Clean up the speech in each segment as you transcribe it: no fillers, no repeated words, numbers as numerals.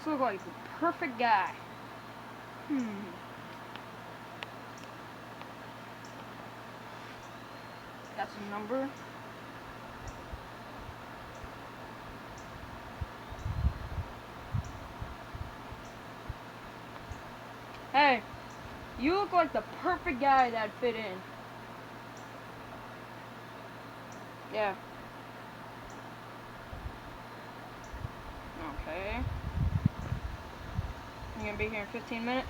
This looks like the perfect guy. Got some number. Hey, you look like the perfect guy that'd fit in. Yeah. Okay. You gonna be here in 15 minutes?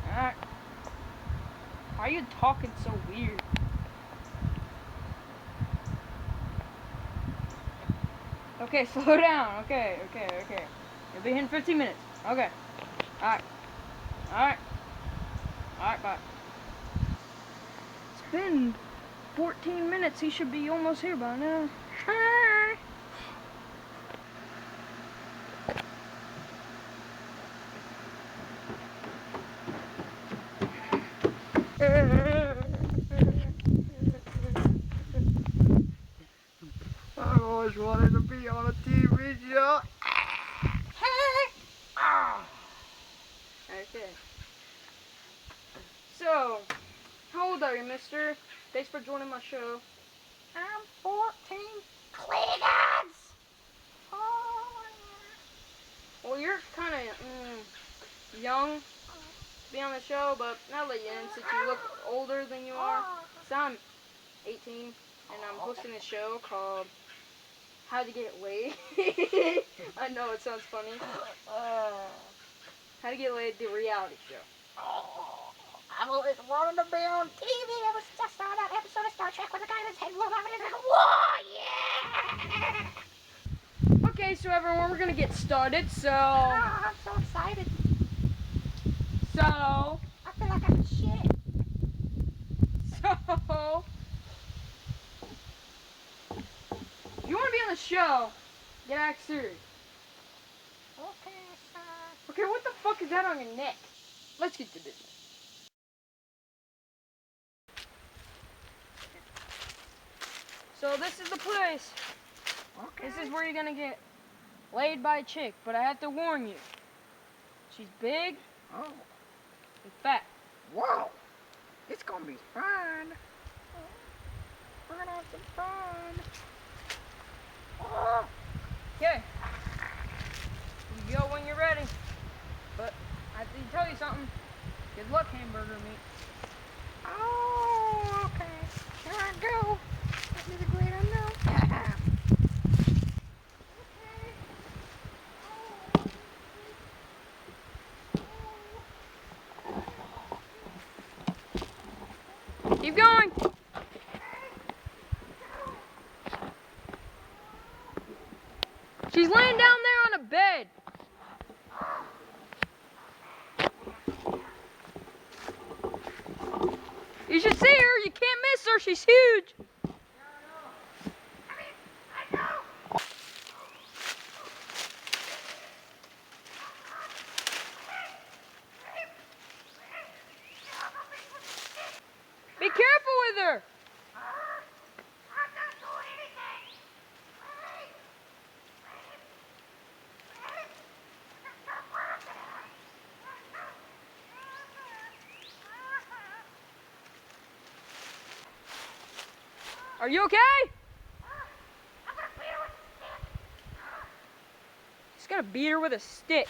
Alright. Why are you talking so weird? Okay, slow down. Okay. You'll be here in 15 minutes. Okay. Alright, bye. It's been 14 minutes. He should be almost here by now. Hi. I always wanted to be on a TV show. Okay. So, how old are you, mister? Thanks for joining my show. I'm 14. Klingons! Oh, Well, you're kind of young to be on the show, but I'll let you in since you look older than you are. So I'm 18, and I'm hosting a show called How to Get Laid. I know it sounds funny. How to Get Laid, the reality show. I've always wanted to be on TV. I was just on that episode of Star Trek with the guy that's head blown off and he's like, whoa, yeah! Okay, so everyone, we're gonna get started. So, I'm so excited. I feel like I'm shit. if you want to be on the show, get act serious. Okay, sir. Okay, what the fuck is that on your neck? Let's get to business. So this is the place. Okay. This is where you're gonna get laid by a chick, but I have to warn you. She's big Oh, and fat. wow. It's gonna be fun. We're gonna have some fun. Oh. Okay. You go when you're ready. But I have to tell you something. Good luck, hamburger meat. Oh, okay. Here I go. This is a great unknown. Keep going. She's laying down there on a bed. You should see her. You can't miss her. She's huge. Be careful with her. Are you okay? He's gonna beat her with a stick.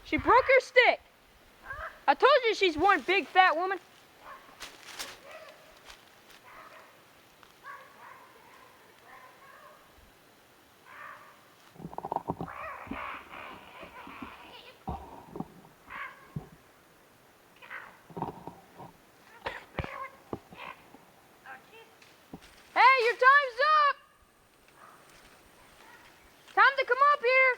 She broke her stick. I told you she's one big fat woman. Hey, your time's up. Time to come up here.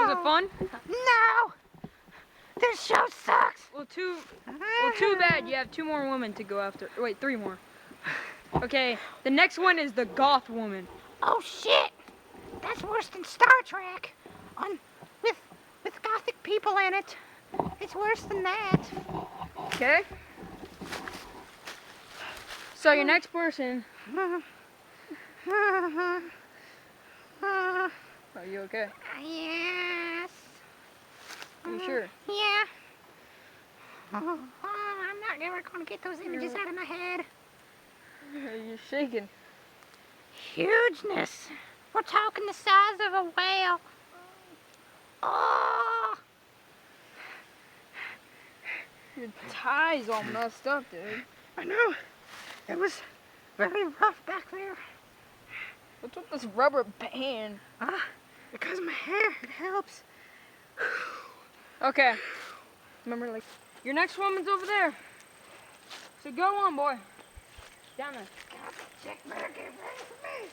Was it fun? No! This show sucks! Well, too bad. You have 2 more women to go after. Wait, 3 more. Okay, the next one is the goth woman. Oh shit! That's worse than Star Trek. With gothic people in it. It's worse than that. Okay. So your next person. Are you okay? Yes. Are you sure? Yeah. I'm not ever gonna get those images out of my head. You're shaking. Hugeness. We're talking the size of a whale. Oh. Your tie's all messed up, dude. I know. It was very rough back there. What's with this rubber band? Because my hair, it helps. Okay. Remember, like, your next woman's over there. So go on, boy. Down there. Check better get ready for me.